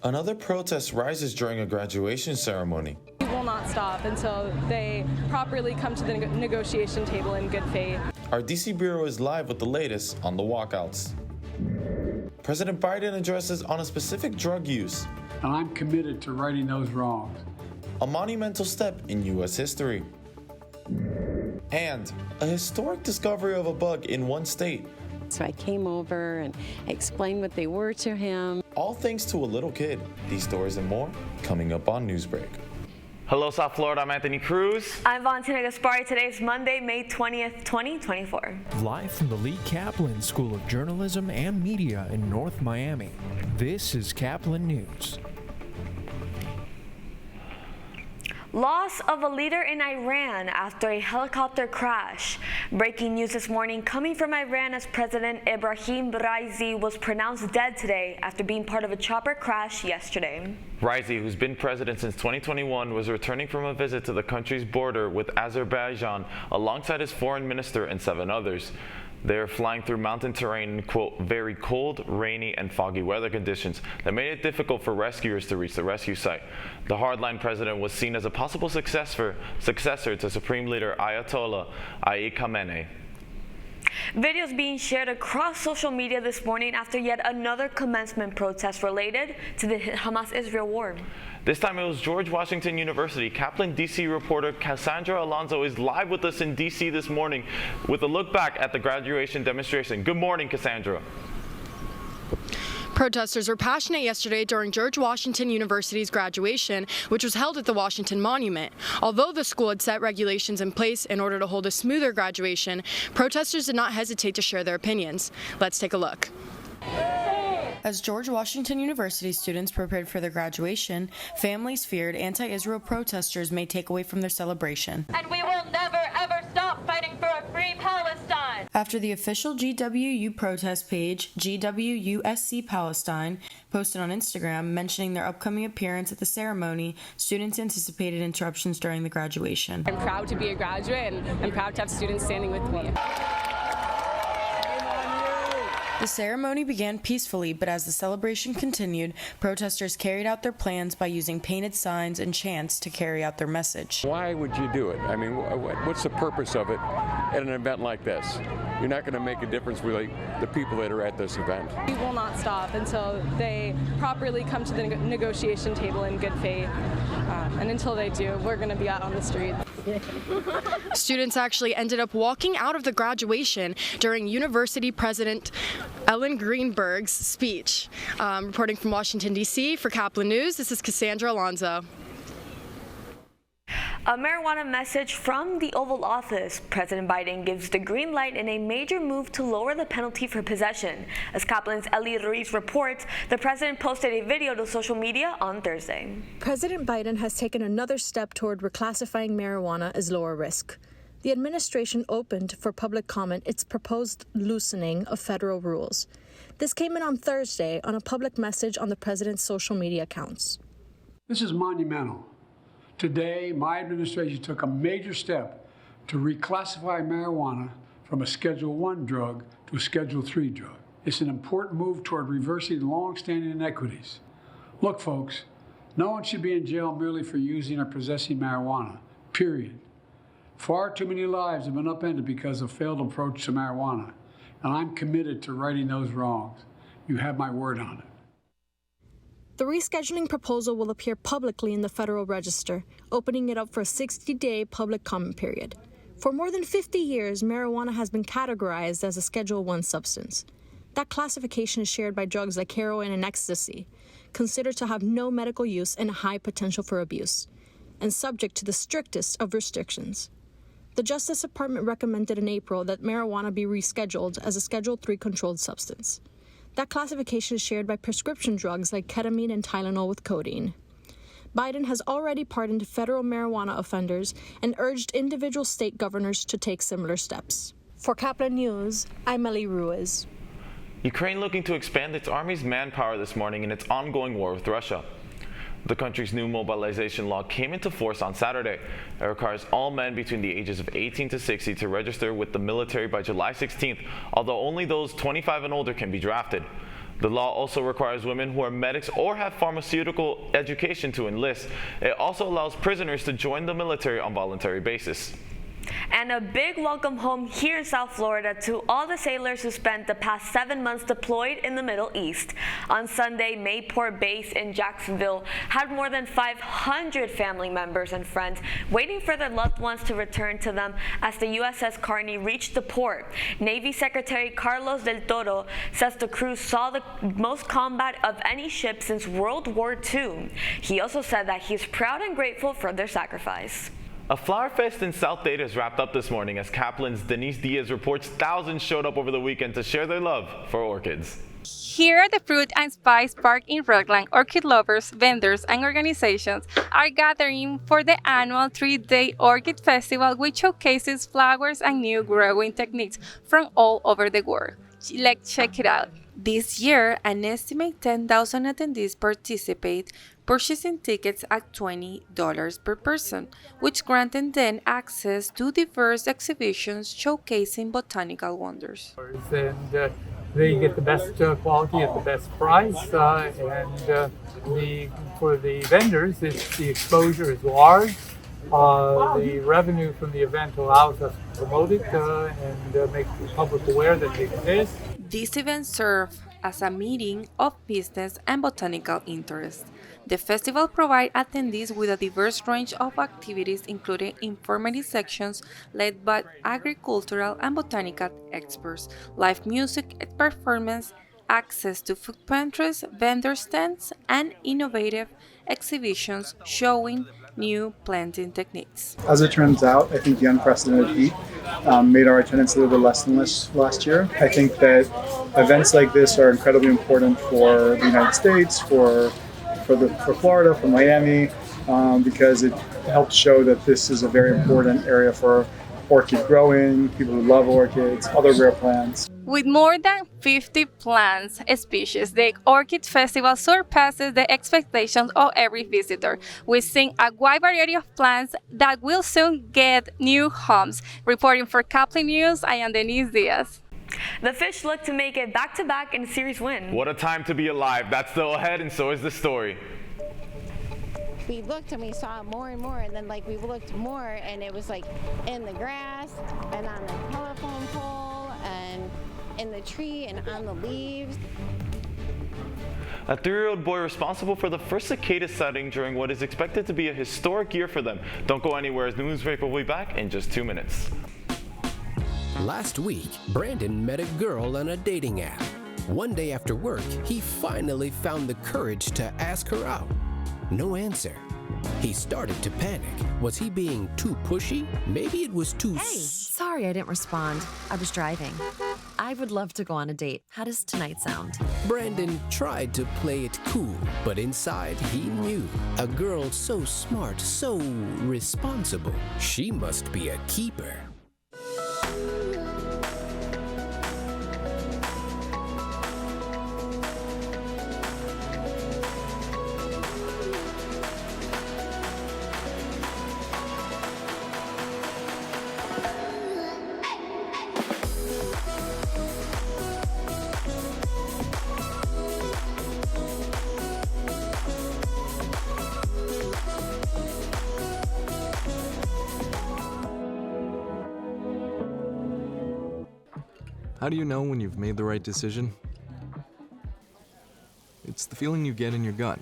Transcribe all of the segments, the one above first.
Another protest rises during a graduation ceremony. We will not stop until they properly come to the negotiation table in good faith. Our DC Bureau is live with the latest on the walkouts. President Biden addresses on a specific drug use. And I'm committed to righting those wrongs. A monumental step in U.S. history. And a historic discovery of a bug in one state. So I came over and explained what they were to him. All thanks to a little kid. These stories and more coming up on Newsbreak. Hello, South Florida. I'm Anthony Cruz. I'm Valentina Gaspari. Today's Monday, May 20th, 2024. Live from the Lee Kaplan School of Journalism and Media in North Miami, this is Caplin News. Loss of a leader in Iran after a helicopter crash. Breaking news this morning coming from Iran as President Ebrahim Raisi was pronounced dead today after being part of a chopper crash yesterday. Raisi, who's been president since 2021, was returning from a visit to the country's border with Azerbaijan alongside his foreign minister and 7 others. They're flying through mountain terrain in, quote, very cold, rainy, and foggy weather conditions that made it difficult for rescuers to reach the rescue site. The hardline president was seen as a possible successor to Supreme Leader Ayatollah Ali Khamenei. Videos being shared across social media this morning after yet another commencement protest related to the Hamas-Israel war. This time it was George Washington University. Caplin DC reporter Cassandra Alonso is live with us in DC this morning with a look back at the graduation demonstration. Good morning, Cassandra. Protesters were passionate yesterday during George Washington University's graduation, which was held at the Washington Monument. Although the school had set regulations in place in order to hold a smoother graduation, protesters did not hesitate to share their opinions. Let's take a look. As George Washington University students prepared for their graduation, families feared anti-Israel protesters may take away from their celebration. And we will never, ever stop fighting for a free Palestine. After the official GWU protest page, GWUSC Palestine, posted on Instagram mentioning their upcoming appearance at the ceremony, students anticipated interruptions during the graduation. I'm proud to be a graduate, and I'm proud to have students standing with me. The ceremony began peacefully, but as the celebration continued, protesters carried out their plans by using painted signs and chants to carry out their message. Why would you do it? I mean, what's the purpose of it at an event like this? You're not going to make a difference with the people that are at this event. We will not stop until they properly come to the negotiation table in good faith. And until they do, we're going to be out on the street. Students actually ended up walking out of the graduation during University President Ellen Greenberg's speech. Reporting from Washington, D.C. for Caplin News, this is Cassandra Alonso. A marijuana message from the Oval Office. President Biden gives the green light in a major move to lower the penalty for possession. As Kaplan's Ellie Ruiz reports, the president posted a video to social media on Thursday. President Biden has taken another step toward reclassifying marijuana as lower risk. The administration opened for public comment its proposed loosening of federal rules. This came in on Thursday on a public message on the president's social media accounts. This is monumental. Today, my administration took a major step to reclassify marijuana from a Schedule I drug to a Schedule III drug. It's an important move toward reversing long-standing inequities. Look, folks, no one should be in jail merely for using or possessing marijuana, period. Far too many lives have been upended because of failed approach to marijuana, and I'm committed to righting those wrongs. You have my word on it. The rescheduling proposal will appear publicly in the Federal Register, opening it up for a 60-day public comment period. For more than 50 years, marijuana has been categorized as a Schedule I substance. That classification is shared by drugs like heroin and ecstasy, considered to have no medical use and high potential for abuse, and subject to the strictest of restrictions. The Justice Department recommended in April that marijuana be rescheduled as a Schedule III controlled substance. That classification is shared by prescription drugs like ketamine and Tylenol with codeine. Biden has already pardoned federal marijuana offenders and urged individual state governors to take similar steps. For Caplin News, I'm Ellie Ruiz. Ukraine looking to expand its army's manpower this morning in its ongoing war with Russia. The country's new mobilization law came into force on Saturday. It requires all men between the ages of 18 to 60 to register with the military by July 16th, although only those 25 and older can be drafted. The law also requires women who are medics or have pharmaceutical education to enlist. It also allows prisoners to join the military on voluntary basis. And a big welcome home here in South Florida to all the sailors who spent the past 7 months deployed in the Middle East. On Sunday, Mayport Base in Jacksonville had more than 500 family members and friends waiting for their loved ones to return to them as the USS Carney reached the port. Navy Secretary Carlos del Toro says the crew saw the most combat of any ship since World War II. He also said that he's proud and grateful for their sacrifice. A flower fest in South Dade is wrapped up this morning as Caplin's Denise Diaz reports thousands showed up over the weekend to share their love for orchids. Here at the Fruit and Spice Park in Rockland, orchid lovers, vendors, and organizations are gathering for the annual 3-day Orchid Festival, which showcases flowers and new growing techniques from all over the world. Let's check it out. This year, an estimated 10,000 attendees participate, purchasing tickets at $20 per person, which granted them access to diverse exhibitions showcasing botanical wonders. And they get the best quality at the best price, and for the vendors, the exposure is large. The revenue from the event allows us to promote it and make the public aware that it exists. These events serve as a meeting of business and botanical interest. The festival provides attendees with a diverse range of activities, including informative sections led by agricultural and botanical experts, live music and performance, access to food pantries, vendor stands, and innovative exhibitions showing new planting techniques. As it turns out, I think the unprecedented heat made our attendance a little bit less than last year. I think that events like this are incredibly important for the United States, for Florida, for Miami, because it helps show that this is a very important area for orchid growing, people who love orchids, other rare plants. With more than 50 plant species, the Orchid Festival surpasses the expectations of every visitor. We see a wide variety of plants that will soon get new homes. Reporting for Caplin News, I am Denise Diaz. The Fish look to make it back-to-back in series win. What a time to be alive. That's still ahead, and so is the story. We looked and we saw more and more, and then we looked more and it was in the grass and on the telephone pole and in the tree and on the leaves. A 3-year-old boy responsible for the first cicada sighting during what is expected to be a historic year for them. Don't go anywhere as Newsbreak will be back in just 2 minutes. Last week, Brandon met a girl on a dating app. One day after work, he finally found the courage to ask her out. No answer. He started to panic. Was he being too pushy? Maybe it was too... Hey, sorry I didn't respond. I was driving. I would love to go on a date. How does tonight sound? Brandon tried to play it cool, but inside he knew. A girl so smart, so responsible. She must be a keeper. How do you know when you've made the right decision? It's the feeling you get in your gut.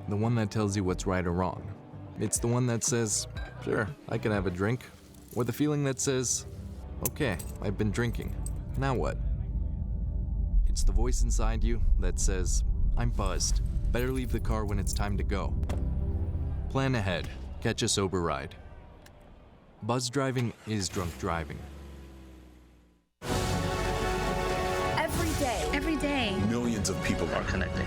The one that tells you what's right or wrong. It's the one that says, sure, I can have a drink. Or the feeling that says, okay, I've been drinking. Now what? It's the voice inside you that says, I'm buzzed. Better leave the car when it's time to go. Plan ahead. Catch a sober ride. Buzz driving is drunk driving. Every day, millions of people are connecting.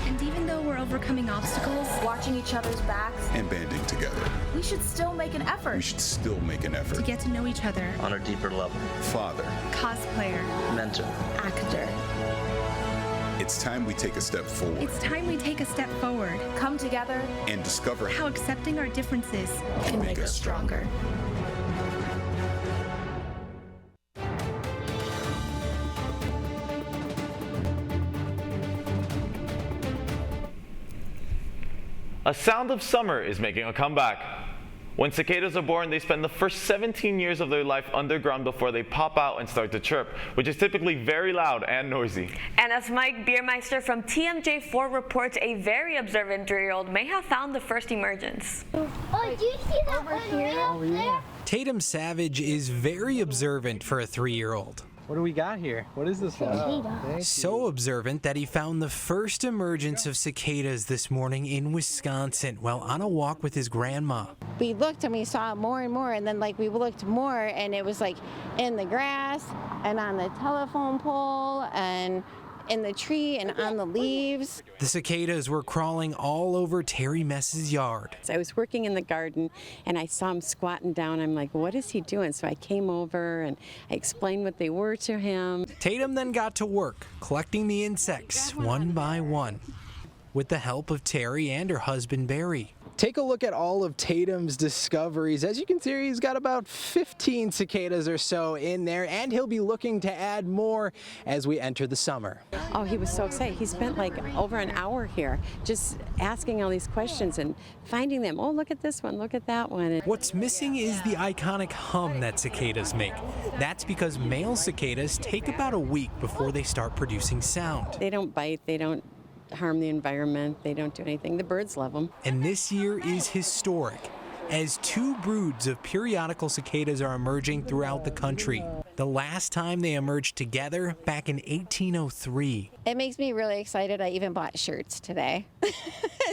And even though we're overcoming obstacles, watching each other's backs, and banding together, we should still make an effort. We should still make an effort to get to know each other on a deeper level. Father, cosplayer, mentor, actor. It's time we take a step forward. It's time we take a step forward. Come together and discover how accepting our differences can make us stronger. A sound of summer is making a comeback. When cicadas are born, they spend the first 17 years of their life underground before they pop out and start to chirp, which is typically very loud and noisy. And as Mike Biermeister from TMJ4 reports, a very observant 3-year-old may have found the first emergence. Oh, do you see that over here? Oh, yeah. Tatum Savage is very observant for a 3-year-old. What do we got here? What is this one? So observant that he found the first emergence of cicadas this morning in Wisconsin while on a walk with his grandma. We looked and we saw more and more, and then like we looked more and it was like in the grass and on the telephone pole and in the tree and on the leaves. The cicadas were crawling all over Terry Mess's yard. I was working in the garden and I saw him squatting down. I'm like, what is he doing? So I came over and I explained what they were to him. Tatum then got to work collecting the insects one by one with the help of Terry and her husband Barry. Take a look at all of Tatum's discoveries. As you can see, he's got about 15 cicadas or so in there, and he'll be looking to add more as we enter the summer. Oh, he was so excited. He spent like over an hour here just asking all these questions and finding them. Oh, look at this one, look at that one. What's missing is the iconic hum that cicadas make. That's because male cicadas take about a week before they start producing sound. They don't bite, they don't harm the environment, they don't do anything. The birds love them. And this year is historic, as 2 broods of periodical cicadas are emerging throughout the country. The last time they emerged together back in 1803. It makes me really excited. I even bought shirts today.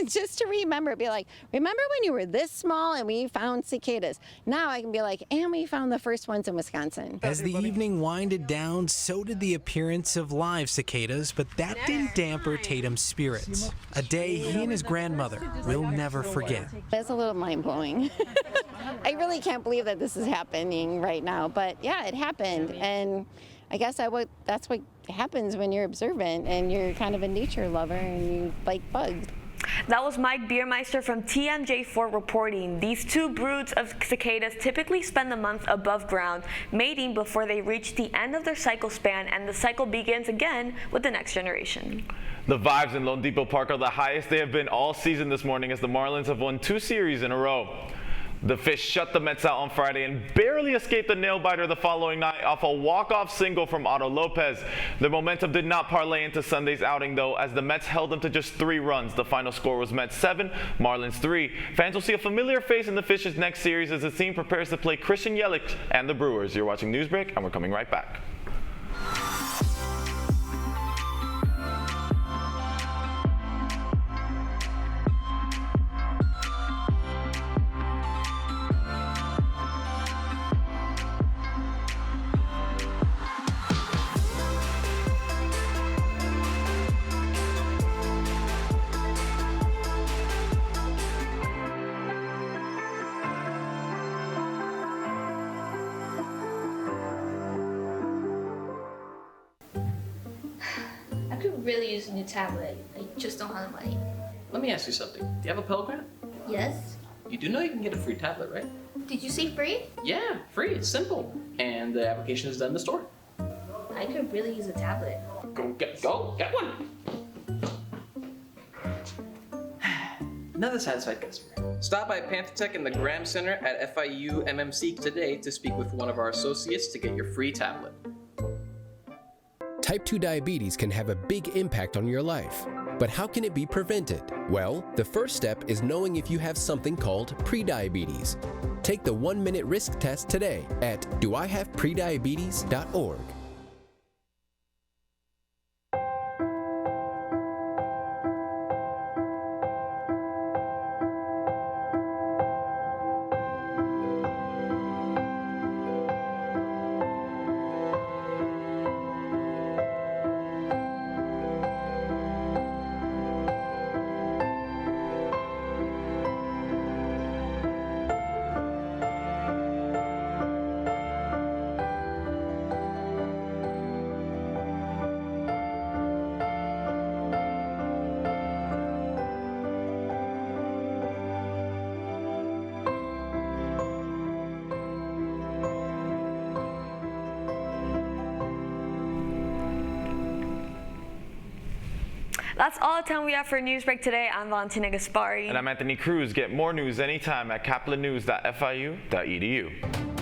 Just to remember, be like, remember when you were this small and we found cicadas? Now I can be like, and we found the first ones in Wisconsin. As the evening winded down, so did the appearance of live cicadas, but that didn't damper Tatum's spirits. A day he and his grandmother will never forget. It's a little mind-blowing. I really can't believe that this is happening right now, but yeah, it happened. And I guess that's what happens when you're observant and you're kind of a nature lover and you like bugs. That was Mike Biermeister from TMJ4 reporting. These 2 broods of cicadas typically spend the month above ground, mating before they reach the end of their cycle span, and the cycle begins again with the next generation. The vibes in Lone Depot Park are the highest they have been all season this morning as the Marlins have won 2 series in a row. The Fish shut the Mets out on Friday and barely escaped the nail-biter the following night off a walk-off single from Otto Lopez. The momentum did not parlay into Sunday's outing, though, as the Mets held them to just 3 runs. The final score was Mets 7, Marlins 3. Fans will see a familiar face in the Fish's next series as the team prepares to play Christian Yelich and the Brewers. You're watching Newsbreak, and we're coming right back. I could really use a new tablet. I just don't have the money. Let me ask you something. Do you have a Pell Grant? Yes? You do know you can get a free tablet, right? Did you say free? Yeah, free. It's simple. And the application is done in the store. I could really use a tablet. Go get one. Another satisfied customer. Stop by Panther in the Graham Center at FIU MMC today to speak with one of our associates to get your free tablet. Type 2 diabetes can have a big impact on your life. But how can it be prevented? Well, the first step is knowing if you have something called prediabetes. Take the 1-minute risk test today at doihaveprediabetes.org. That's all the time we have for Newsbreak today. I'm Valentina Gaspari. And I'm Anthony Cruz. Get more news anytime at caplinnews.fiu.edu.